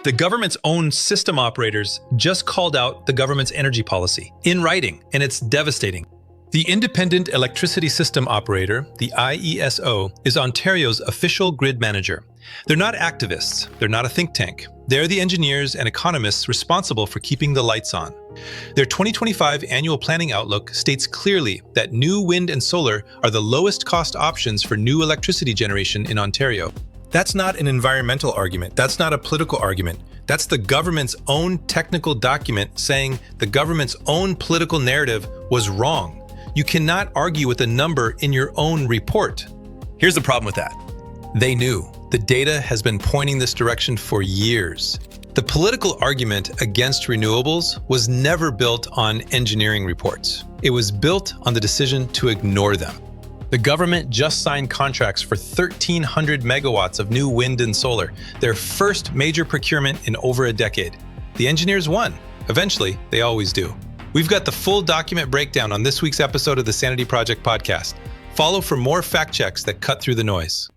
The government's own system operators just called out the government's energy policy in writing, and it's devastating. The Independent Electricity System Operator, the IESO, is Ontario's official grid manager. They're not activists. They're not a think tank. They're the engineers and economists responsible for keeping the lights on. Their 2025 annual planning outlook states clearly that new wind and solar are the lowest cost options for new electricity generation in Ontario. That's not an environmental argument. That's not a political argument. That's the government's own technical document saying the government's own political narrative was wrong. You cannot argue with a number in your own report. Here's the problem with that. They knew. The data has been pointing this direction for years. The political argument against renewables was never built on engineering reports. It was built on the decision to ignore them. The government just signed contracts for 1,300 megawatts of new wind and solar, their first major procurement in over a decade. The engineers won. Eventually, they always do. We've got the full document breakdown on this week's episode of the Sanity Project podcast. Follow for more fact checks that cut through the noise.